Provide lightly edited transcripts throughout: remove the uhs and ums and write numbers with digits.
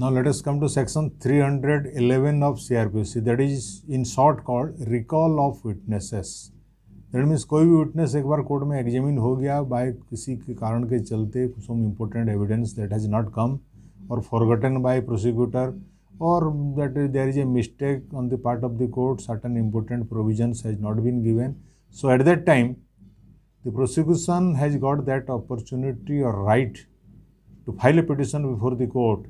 Now let us come to section 311 of CRPC, that is in short called recall of witnesses. That means कोई भी witness एक बार court में examine हो गया bye किसी के कारण के चलते, some important evidence that has not come or forgotten by prosecutor, or that there is a mistake on the part of the court, certain important provisions has not been given. So at that time the prosecution has got that opportunity or right to file a petition before the court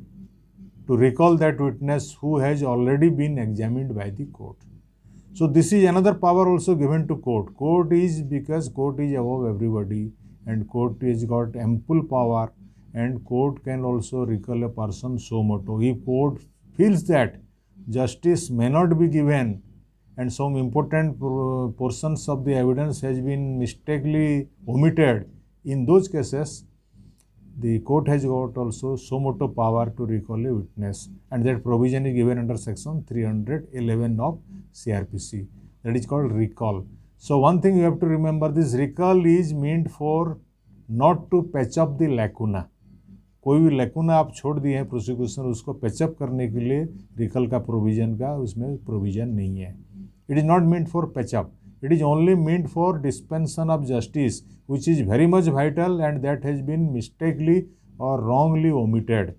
to recall that witness who has already been examined by the court. So this is another power also given to court. Court is, because court is above everybody and court has got ample power, and court can also recall a person suo motu. If court feels that justice may not be given and some important portions of the evidence has been mistakenly omitted, in those cases the court has got also suo motu power to recall a witness, and that provision is given under section 311 of CRPC. That is called recall. So one thing you have to remember, this recall is meant for not to patch up the lacuna. कोई भी lacuna आप छोड़ दिए हैं prosecution, उसको patch up करने के लिए रिकॉल का प्रोविजन का उसमें प्रोविजन नहीं है. It is not meant for patch-up. It is only meant for dispensation of justice, which is very much vital and that has been mistakenly or wrongly omitted,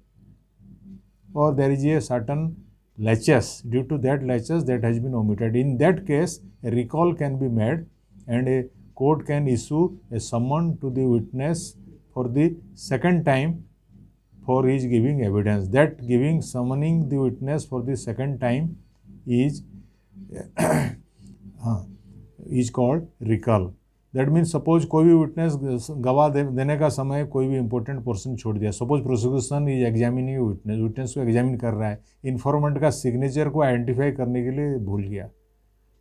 or there is a certain laches, due to that laches that has been omitted. In that case, a recall can be made and a court can issue a summon to the witness for the second time for his giving evidence. That summoning the witness for the second time is called recall. That means suppose कोई भी witness गवाह देने का समय कोई भी important portion छोड़ दिया. Suppose prosecution is examining witness को एग्जामिन कर रहा है, इन्फॉर्मेंट का सिग्नेचर को आइडेंटिफाई करने के लिए भूल गया.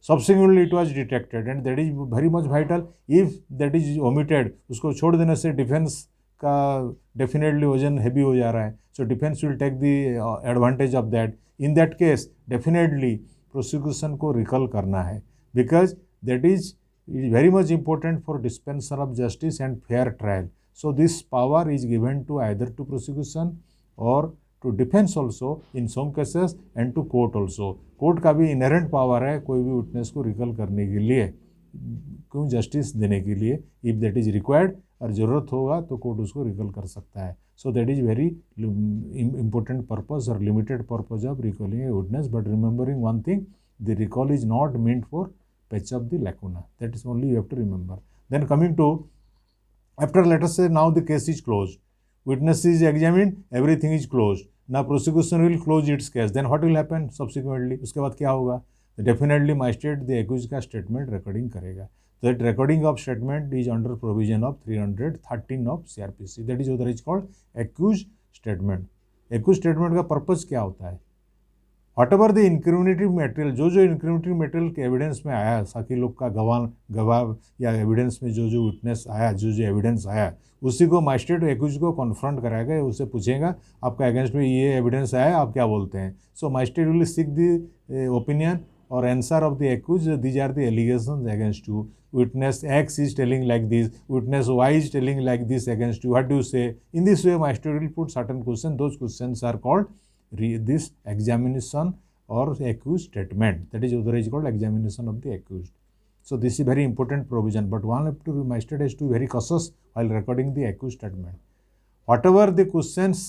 Subsequently it was detected and that is very much vital. If that is omitted, उसको छोड़ देने से डिफेंस का डेफिनेटली वजन हैवी हो जा रहा है. So defence will take the advantage of that. In that case definitely prosecution को रिकॉल करना है, because that is very much important for dispensation of justice and fair trial. So this power is given to either to prosecution or to defense also in some cases and to court also. Court का भी inherent power है कोई भी witness को recall करने के लिए, क्यों जस्टिस देने के लिए. इफ दैट इज रिक्वायर्ड, और ज़रूरत होगा तो कोर्ट उसको रिकॉल कर सकता है. So that is very important purpose और limited purpose of recalling a witness. But remembering one thing, the recall is not meant for patch up the lacuna. That is only you have to remember. Then coming to, after let us say now the case is closed, witness is examined, everything is closed. Now prosecution will close its case. Then what will happen subsequently? उसके बाद क्या होगा? Definitely magistrate the accused का statement recording करेगा. That recording of statement is under provision of 313 of CRPC. That is what is called accused statement. accused statement का purpose क्या होता है? वॉटएवर द इंक्रिमिनेटिव मटेरियल, जो इंक्रिमिनेटिव मटेरियल के एविडेंस में आया, साकी लोग का गवाह या एविडेंस में जो विटनेस आया, जो एविडेंस आया, उसी को मजिस्ट्रेट एक्यूज को कॉन्फ्रंट कराएगा. उससे पूछेगा आपका अगेंस्ट में ये एविडेंस आया, आप क्या बोलते हैं. So magistrate will seek the opinion और answer of the accused. These are the allegations against you. Witness X is telling like this, witness Y is telling like this against you. What do you say? In this way magistrate will put certain question. Those questions are called this examination or accused statement. That is otherwise called examination of the accused. So this is very important provision, but one have to magistrate has to be very cautious while recording the accused statement. Whatever the questions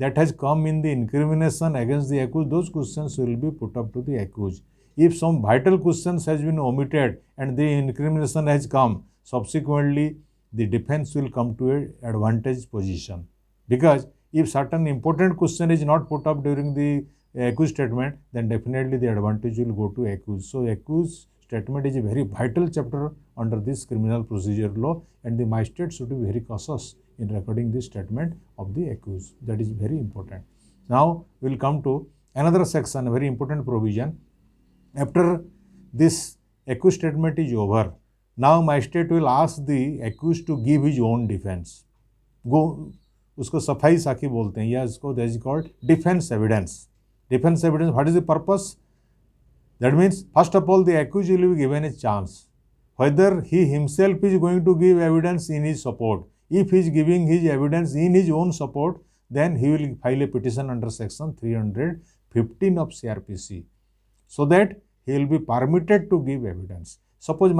that has come in the incrimination against the accused, those questions will be put up to the accused. If some vital questions has been omitted and the incrimination has come, subsequently the defense will come to an advantage position, because if certain important question is not put up during the accused statement, then definitely the advantage will go to accused. So accused statement is a very vital chapter under this criminal procedure law, and the magistrate should be very cautious in recording this statement of the accused. That is very important. Now we will come to another section, a very important provision. After this accused statement is over, now magistrate will ask the accused to give his own defense. उसको सफाई साखी बोलते हैं, या इसको that is called defence evidence. Defence evidence, what is the purpose? That means first of all the accused will be given a chance whether he himself is going to give evidence in his support. If he is giving his evidence in his own support, then he will file a petition under section 315 of CRPC, so that he will be permitted to give evidence. Suppose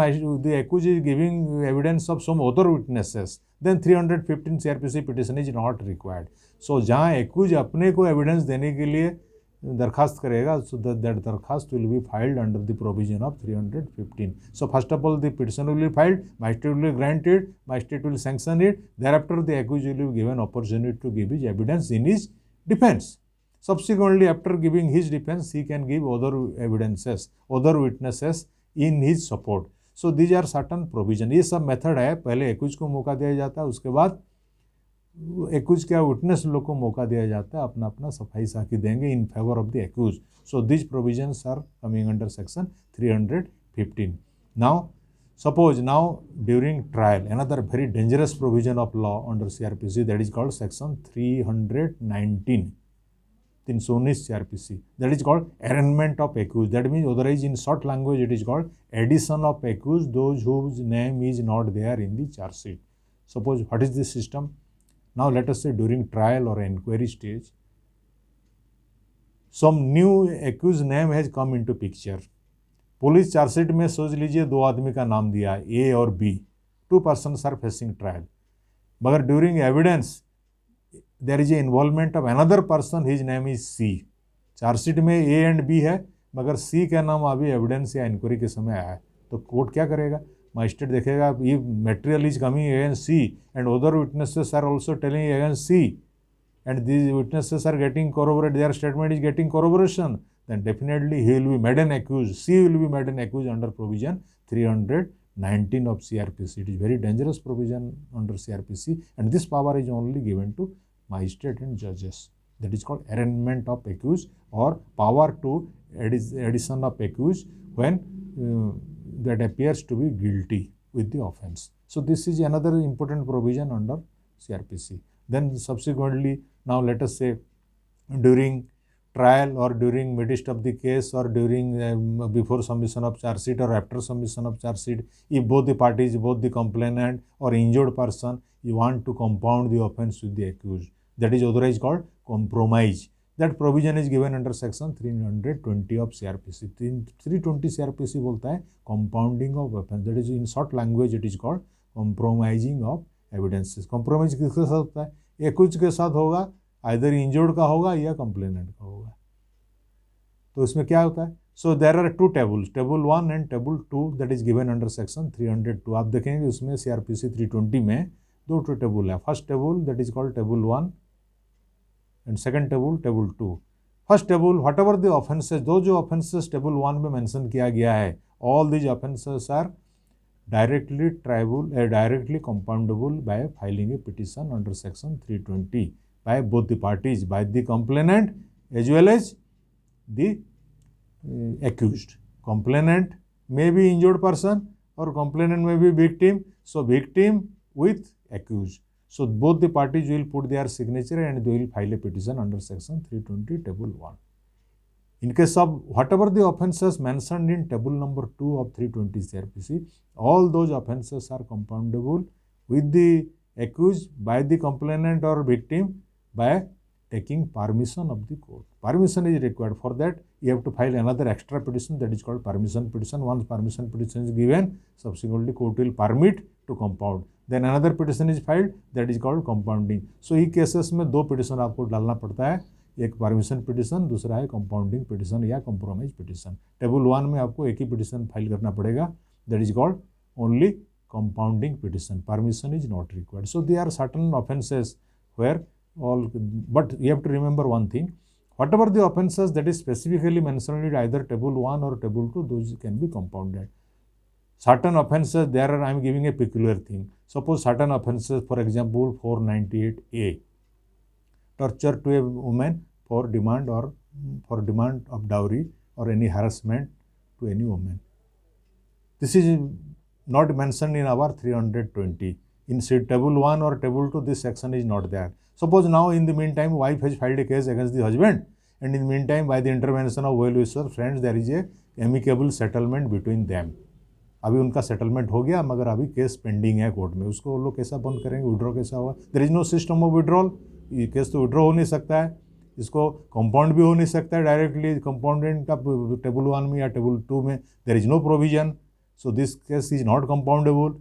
the accused is giving evidence of some other witnesses, then 315 CRPC petition is not required. So जहाँ accused अपने को evidence देने के लिए दरखास्त करेगा, so that दरखास्त will be filed under the provision of 315. So first of all, the petition will be filed, magistrate will grant it, magistrate will sanction it. Thereafter, the accused will be given opportunity to give his evidence in his defense. Subsequently, after giving his defense, he can give other evidences, other witnesses in his support. So these are certain provision. ये सब method है. पहले accused को मौका दिया जाता है, उसके बाद accused क्या विटनेस लोग को मौका दिया जाता है अपना अपना सफाई साखी देंगे in favor of the accused. So these provisions are coming under section 315. Now suppose now during trial, another very dangerous provision of law under CRPC, that is called section 319. 319 CRPC, that is called arraignment of accused. That means otherwise in short language it is called addition of accused, those whose name is not there in the charge sheet. Suppose what is this system? Now let us say during trial or inquiry stage, some new accused name has come into picture. Police chargesheet में सोच लीजिए दो आदमी का नाम दिया A और B, 2 persons are facing trial, मगर during evidence there is a involvement of another person, his name is C. Charge sheet में ए एंड बी है, मगर सी का नाम अभी एविडेंस या इंक्वायरी के समय आया है, तो कोर्ट क्या करेगा? मजिस्ट्रेट देखेगा ये material is coming against C and other witnesses are also telling against C and these witnesses are getting corroborate, their statement is getting corroboration, then definitely he will be made an accused, C will be made an accused under provision 319 of CRPC. It is very dangerous provision under CRPC, and this power is only given to magistrate and judges. That is called arraignment of accused, or power to addition of accused when that appears to be guilty with the offense. So this is another important provision under CRPC. Then subsequently, now let us say during trial or during midst of the case or during before submission of charge sheet or after submission of charge sheet, if both the parties, both the complainant or injured person, you want to compound the offense with the accused, that is otherwise called compromise. That provision is given under section 320 of CRPC. 320 CRPC बोलता है compounding of offense. That is in short language it is called compromising of evidences. Compromise किसके साथ होता है? accused के साथ होगा, either injured का होगा या complainant का होगा. तो इसमें क्या होता है? So there are two tables, table 1 and table 2, that is given under section 302. आप देखेंगे उसमें CRPC 320 में दो टेबल है. First table that is called table 1 and second table table 2. First table whatever the offenses, दो जो offenses table 1 में mention किया गया है, all these offenses are directly triable, directly compoundable by filing a petition under section 320 by both the parties, by the complainant as well as the accused. Complainant may be injured person or complainant may be victim. So victim with accused. So both the parties will put their signature and they will file a petition under section 320 table 1. In case of whatever the offences mentioned in table number 2 of 320 CRPC, all those offences are compoundable with the accused by the complainant or victim by taking permission of the court. Permission is required. For that, you have to file another extra petition, that is called permission petition. Once permission petition is given, subsequently court will permit to compound. Then another petition is filed, that is called compounding. So ये cases में दो petition आपको डालना पड़ता है, एक permission petition, दूसरा है कंपाउंडिंग पिटिशन या कंप्रोमाइज पिटिशन. टेबल 1 में आपको एक ही पिटिशन फाइल करना पड़ेगा, that is called only compounding petition. Permission is not required. So they are certain offences where all, but you have to remember one thing, whatever the offenses that is specifically mentioned in either table 1 or table 2, those can be compounded. Certain offenses, there are, I am giving a peculiar thing. Suppose certain offenses, for example 498A, torture to a woman for demand of dowry or any harassment to any woman. This is not mentioned in our 320. In table 1 or table 2, this section is not there. Suppose now in the meantime wife has filed a case against the husband, and in the meantime by the intervention of well-wisher friends there is a amicable settlement between them. अभी उनका settlement हो गया, मगर अभी case pending है court में, उसको वो लोग कैसा बंद करेंगे, विड्रॉ कैसा होगा? There is no system of withdrawal. ये केस तो विड्रॉ हो नहीं सकता है, इसको कंपाउंड भी हो नहीं सकता है डायरेक्टली कंपाउंडेंट का टेबल 1 में या टेबल 2 में there is no provision, so this case is not compoundable.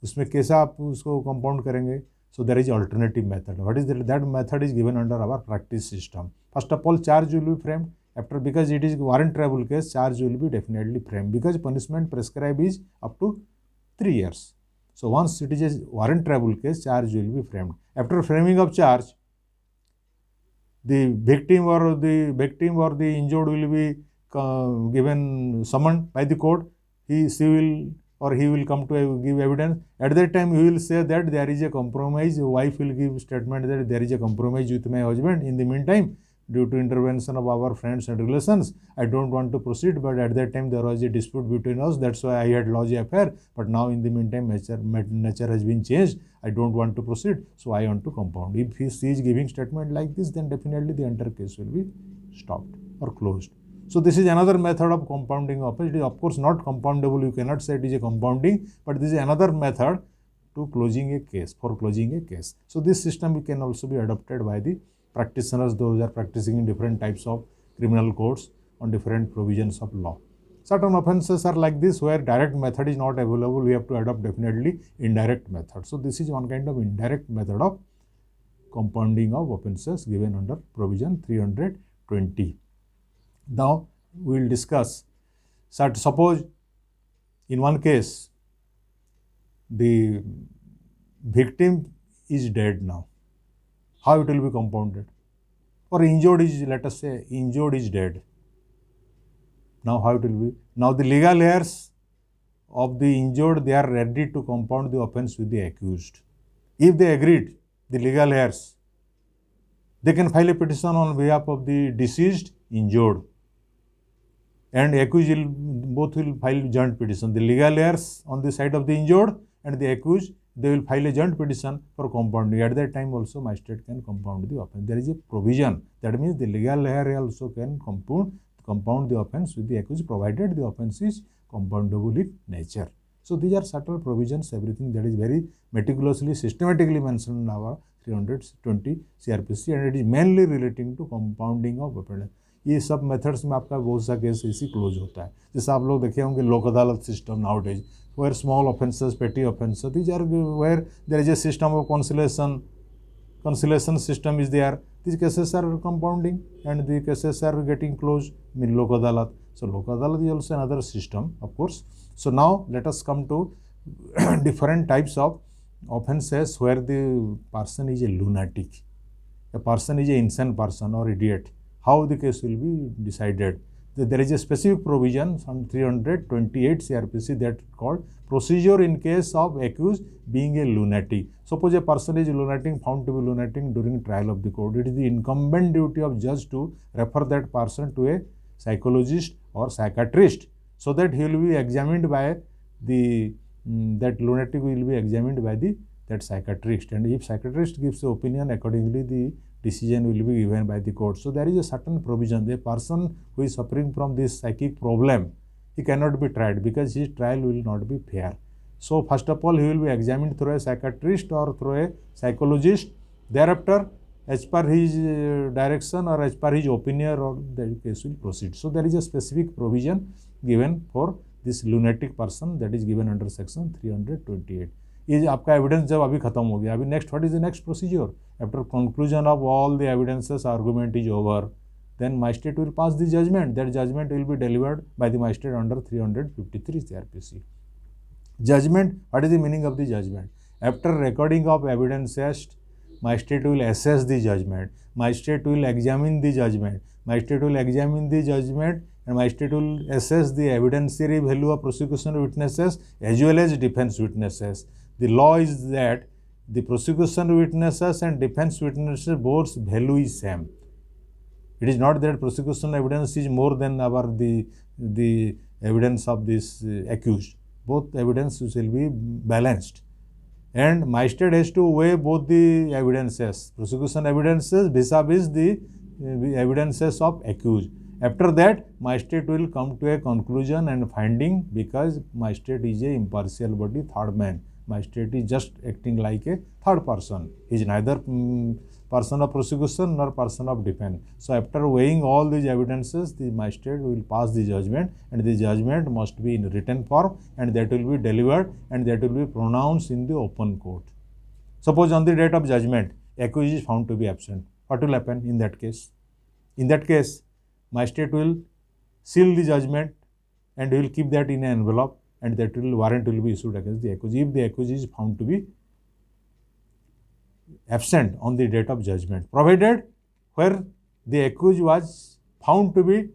इसमें कैसा आप उसको कंपाउंड करेंगे? So there is alternative method. What is that method is given under our practice system. First of all charge will be framed after, because it is warrantable case, charge will be definitely framed because punishment prescribed is up to 3 years. So once it is a warrantable case, charge will be framed. After framing of charge, the victim or the injured will be given summoned by the court. She will or he will come to give evidence. At that time he will say that there is a compromise. Wife will give statement that there is a compromise with my husband. In the meantime, due to intervention of our friends and relations, I don't want to proceed, but at that time there was a dispute between us, that's why I had lodged a affair, but now in the meantime nature has been changed, I don't want to proceed, so I want to compound. If he is giving statement like this, then definitely the entire case will be stopped or closed. So this is another method of compounding offense. It is of course not compoundable, you cannot say it is a compounding, but this is another method to closing a case, for closing a case. So this system can also be adopted by the practitioners, those are practicing in different types of criminal courts on different provisions of law. Certain offences are like this, where direct method is not available, we have to adopt definitely indirect method. So this is one kind of indirect method of compounding of offences given under provision 320. Now we will discuss, suppose in one case the victim is dead now, how it will be compounded? Or injured is, let us say injured is dead. Now how it will be? Now the legal heirs of the injured, they are ready to compound the offence with the accused. If they agreed, the legal heirs, they can file a petition on behalf of the deceased, injured, and accused will, both will file joint petition. The legal heirs on the side of the injured and the accused, they will file a joint petition for compounding. At that time also magistrate can compound the offence. There is a provision, that means the legal heir also can compound the offence with the accused, provided the offence is compoundable in nature. So these are subtle provisions, everything that is very meticulously, systematically mentioned in our 320 CRPC, and it is mainly relating to compounding of offence. ये सब methods में आपका बहुत सा case इसी close होता है। जैसे आप लोग देखे होंगे लोक अदालत system nowadays, where small offences, petty offences, these are where there is a system of conciliation system is there. These cases are compounding and the cases are getting closed in Lok Adalat. So Lok Adalat is also another system, of course. So now let us come to different types of offences where the person is a lunatic, a person is an insane person or idiot. How the case will be decided? There is a specific provision on 328 CRPC that called procedure in case of accused being a lunatic. Suppose a person is lunatic, found to be lunatic during trial of the court. It is the incumbent duty of judge to refer that person to a psychologist or psychiatrist, so that he will be examined by the that lunatic will be examined by that psychiatrist, and if psychiatrist gives the opinion, accordingly the decision will be given by the court. So there is a certain provision. The person who is suffering from this psychic problem, he cannot be tried because his trial will not be fair. So first of all, he will be examined through a psychiatrist or through a psychologist. Thereafter, as per his direction or as per his opinion, or the case will proceed. So there is a specific provision given for this lunatic person, that is given under section 328. ये आपका evidence जब अभी खत्म हो गया, अभी next what is the next procedure? After conclusion of all the evidences, argument is over, then magistrate will pass the judgment. That judgment will be delivered by the magistrate under 353 CRPC. Judgment, what is the meaning of the judgment? After recording of evidences, magistrate will assess the judgment, magistrate will examine the judgment, magistrate will examine the judgment, and magistrate will assess the evidentiary value of prosecution witnesses as well as defense witnesses. The law is that the prosecution witnesses and defense witnesses both value is same. It is not that prosecution evidence is more than the evidence of this accused. Both evidence will be balanced, and magistrate has to weigh both the evidences, prosecution evidences vis-a-vis the evidences of accused. After that, magistrate will come to a conclusion and finding, because magistrate is a impartial body, third man. Magistrate is just acting like a third person. He is neither person of prosecution nor person of defense. So after weighing all these evidences, the magistrate will pass the judgment, and the judgment must be in written form, and that will be delivered, and that will be pronounced in the open court. Suppose on the date of judgment, accused is found to be absent. What will happen in that case? In that case, magistrate will seal the judgment and will keep that in an envelope, and that warrant will be issued against the accused. If the accused is found to be absent on the date of judgment, provided where the accused was found to be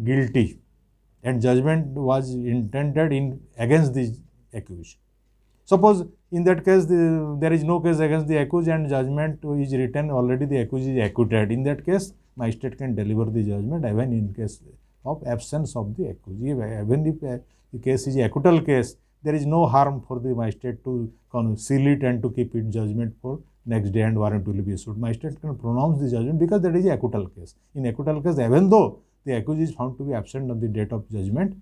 guilty and judgment was intended in against the accused. Suppose in that case there is no case against the accused and judgment is written already, the accused is acquitted. In that case, magistrate can deliver the judgment even in case of absence of the accused. Even if the case is acquittal case, there is no harm for the magistrate to seal it and to keep it judgment for next day and warrant will be issued. Magistrate can pronounce the judgment because that is a acquittal case. In acquittal case, even though the accused is found to be absent on the date of judgment,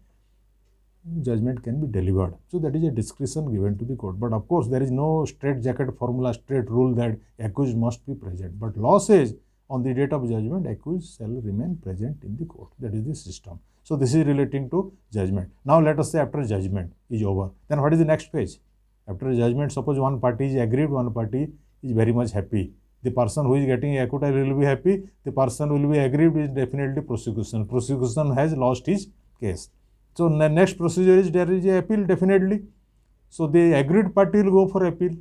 judgment can be delivered. So that is a discretion given to the court. But of course, there is no straight jacket formula, straight rule that accused must be present. But law says on the date of judgment, accused shall remain present in the court. That is the system. So this is relating to judgment. Now let us say after judgment is over, then what is the next phase? After judgment, suppose one party is aggrieved, one party is very much happy. The person who is getting acquittal will be happy. The person will be aggrieved is definitely prosecution. Prosecution has lost his case. So the next procedure is there is a appeal definitely. So the aggrieved party will go for appeal.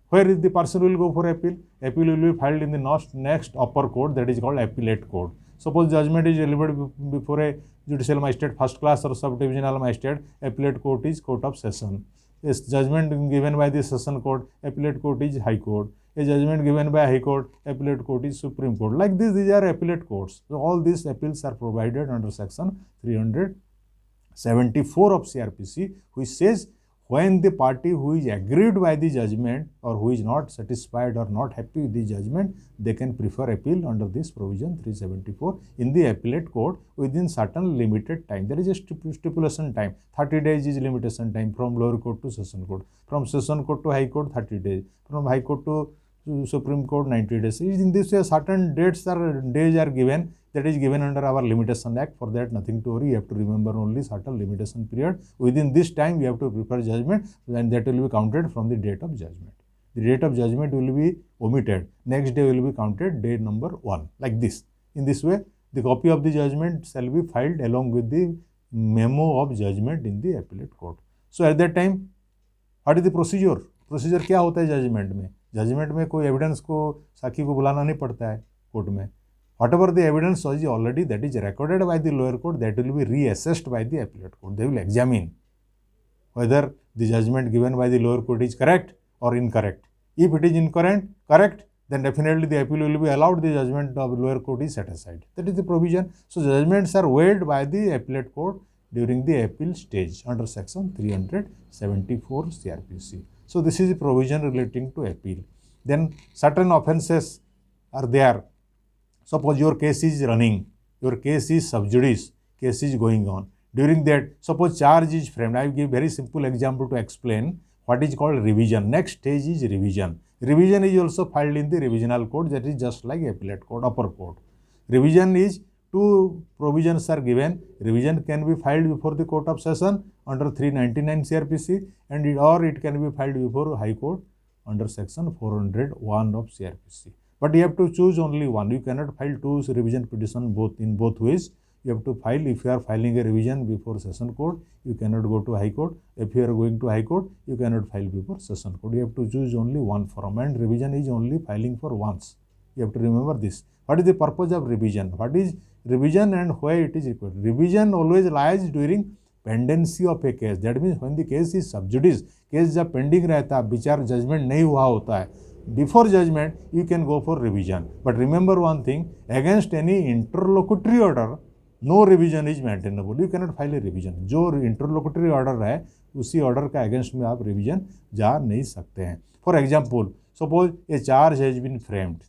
Where is the person will go for appeal? Appeal will be filed in the next upper court, that is called appellate court. Suppose judgment is delivered before a judicial magistrate, first class or subdivisional magistrate, appellate court is court of session. A judgment given by the session court, appellate court is high court. A judgment given by high court, appellate court is supreme court. Like this, these are appellate courts. So all these appeals are provided under section 374 of CRPC, which says when the party who is aggrieved by the judgment or who is not satisfied or not happy with the judgment, they can prefer appeal under this provision 374 in the appellate court within certain limited time. There is a stipulation time. 30 days is limitation time from lower court to session court. From session court to high court, 30 days. From high court to Supreme Court, 90 days. In this way, certain days are given. That is given under our Limitation Act. For that, nothing to worry. You have to remember only certain limitation period. Within this time, you have to prepare judgment, and that will be counted from the date of judgment. The date of judgment will be omitted. Next day will be counted day number 1. Like this. In this way, the copy of the judgment shall be filed along with the memo of judgment in the appellate court. So at that time, what is the procedure? Procedure क्या होता है judgement में? Judgement में कोई evidence को साक्षी को बुलाना नहीं पड़ता है कोर्ट में. Whatever the evidence is already that is recorded by the lower court, that will be reassessed by the appellate court. They will examine whether the judgment given by the lower court is correct or incorrect. If it is correct, then definitely the appeal will be allowed. The judgment of lower court is set aside. That is the provision. So judgments are weighed by the appellate court during the appeal stage under section 374 CRPC. So this is the provision relating to appeal. Then certain offences are there. Suppose your case is running, your case is sub judice, case is going on. During that, suppose charge is framed. I will give very simple example to explain what is called revision. Next stage is revision. Revision is also filed in the revisional court, that is just like appellate court, upper court. Revision is, two provisions are given. Revision can be filed before the court of session under 399 CRPC or it can be filed before high court under section 401 of CRPC. But you have to choose only one. You cannot file two revision petition in both ways. You have to file, if you are filing a revision before session court, you cannot go to high court. If you are going to high court, you cannot file before session court. You have to choose only one forum, and revision is only filing for once. You have to remember this. What is the purpose of revision? What is revision and why it is required? Revision always lies during pendency of a case. That means when the case is sub judice, case जब pending रहता है, विचार judgment नहीं हुआ होता है, before judgment you can go for revision. But remember one thing, against any interlocutory order, no revision is maintainable. You cannot file a revision. जो interlocutory order है, उसी order का against में आप revision जा नहीं सकते हैं. For example, suppose a charge has been framed.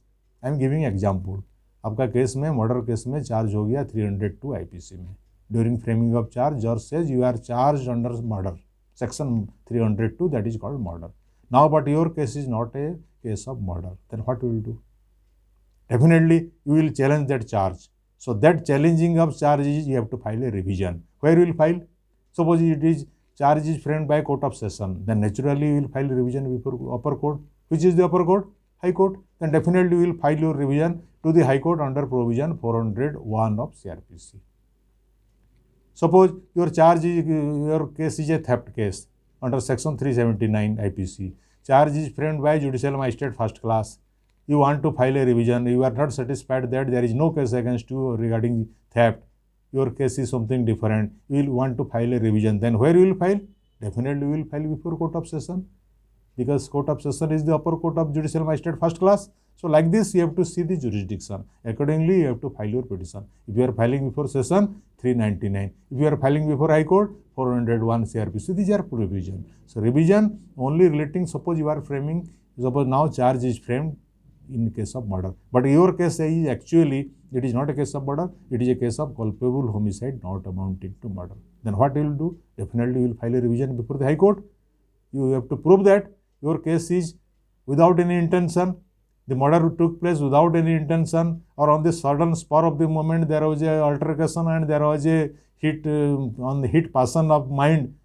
I am giving example. आपका केस में, मर्डर केस में चार्ज हो गया 302 IPC में. During framing of charge, judge says you are charged under murder. Section 302, that is called murder. Now, but your case is not a case of murder. Then what you will do? Definitely you will challenge that charge. So that challenging of charge is you have to file a revision. Where you will file? Suppose it is charge is framed by court of session, then naturally you will file revision before upper court. Which is the upper court? High court. Then definitely you will file your revision to the high court under provision 401 of CRPC. Suppose your case is a theft case under section 379 IPC. Charge is framed by judicial magistrate first class. You want to file a revision. You are not satisfied that there is no case against you regarding theft. Your case is something different. You will want to file a revision. Then where you will file? Definitely you will file before court of session, because court of session is the upper court of judicial magistrate first class. So like this you have to see the jurisdiction. Accordingly you have to file your petition. If you are filing before session, 399. If you are filing before high court, 401 CRPC. These are revision. So revision only relating, suppose you are framing, suppose now charge is framed in case of murder. But your case is actually, it is not a case of murder, it is a case of culpable homicide not amounting to murder. Then what you will do? Definitely you will file a revision before the high court. You have to prove that your case is without any intention, the murder took place without any intention, or on the sudden spur of the moment there was a altercation and there was a hit on the hit person of mind,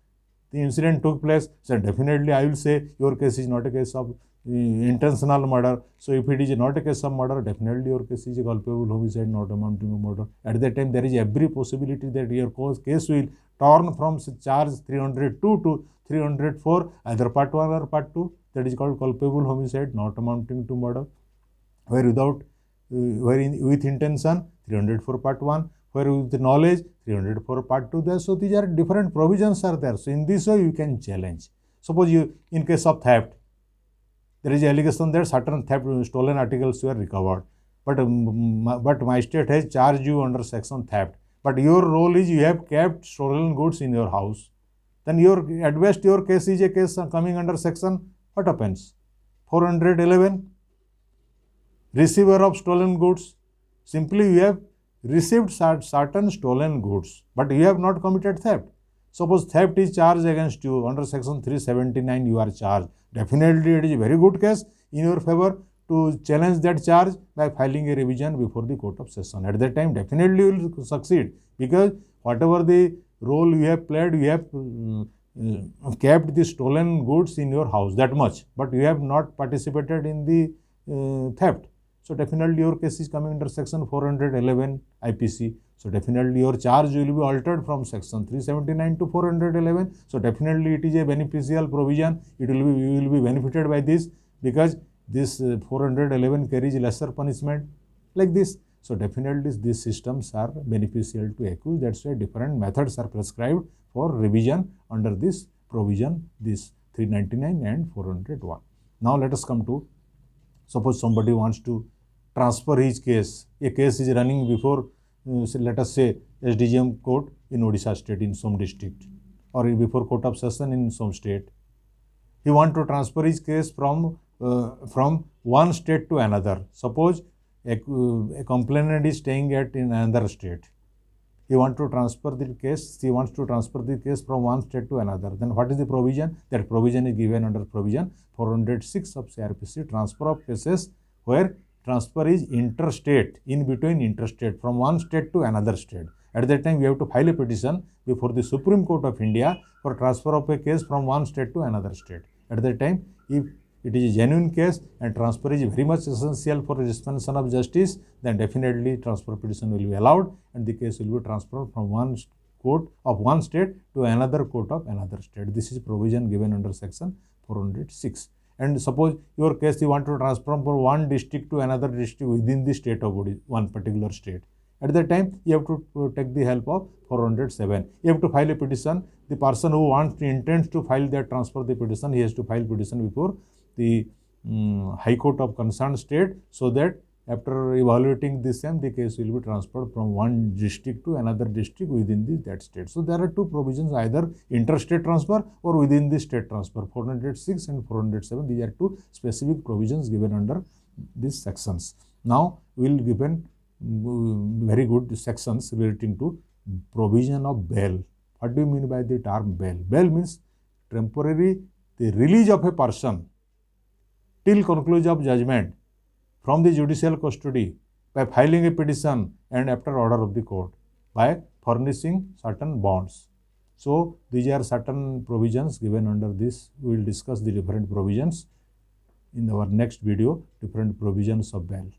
the incident took place. So definitely I will say your case is not a case of intentional murder. So if it is not a case of murder, definitely your case is a culpable homicide not amounting to murder. At that time there is every possibility that your case will turn from charge 302 to 304, either part 1 or part 2. That is called culpable homicide not amounting to murder. Where with intention, 304 part 1. Where with knowledge, 304 part 2 there. So these are different provisions are there. So in this way you can challenge. Suppose you, in case of theft, there is allegation that certain theft stolen articles were recovered, but magistrate has charged you under section theft. But your role is you have kept stolen goods in your house. Then at best your case is a case coming under section, what happens? 411, receiver of stolen goods. Simply you have received certain stolen goods, but you have not committed theft. Suppose theft is charged against you under section 379, you are charged. Definitely it is a very good case in your favor to challenge that charge by filing a revision before the court of session. At that time definitely you will succeed, because whatever the role you have played, you have kept the stolen goods in your house, that much, but you have not participated in the theft. So definitely your case is coming under section 411 IPC. So definitely your charge will be altered from section 379 to 411. So definitely it is a beneficial provision. You will be benefited by this, because this 411 carries lesser punishment like this. So definitely these systems are beneficial to accused. That's why different methods are prescribed for revision under this provision, this 399 and 401. Now let us come to, suppose somebody wants to transfer his case. A case is running before, let us say, SDGM court in Odisha state in some district, or before court of session in some state. He wants to transfer his case from one state to another. Suppose a complainant is staying in another state. He wants to transfer the case from one state to another. Then what is the provision? That provision is given under provision 406 of CRPC, transfer of cases where transfer is interstate, in between interstate, from one state to another state. At that time, we have to file a petition before the Supreme Court of India for transfer of a case from one state to another state. At that time, if it is a genuine case and transfer is very much essential for dispensation of justice, then definitely transfer petition will be allowed and the case will be transferred from one court of one state to another court of another state. This is provision given under section 406. And suppose your case you want to transfer from one district to another district within the state of one particular state. At that time, you have to take the help of 407. You have to file a petition. The person who intends to file that transfer the petition, he has to file petition before the High Court of concerned state, so that after evaluating the same, the case will be transferred from one district to another district within that state. So there are two provisions, either interstate transfer or within the state transfer, 406 and 407. These are two specific provisions given under these sections. Now we will given very good sections relating to provision of bail. What do you mean by the term bail? Bail means temporary the release of a person till conclusion of judgment from the judicial custody by filing a petition and after order of the court by furnishing certain bonds. So these are certain provisions given under this. We will discuss the different provisions in our next video, different provisions of bail.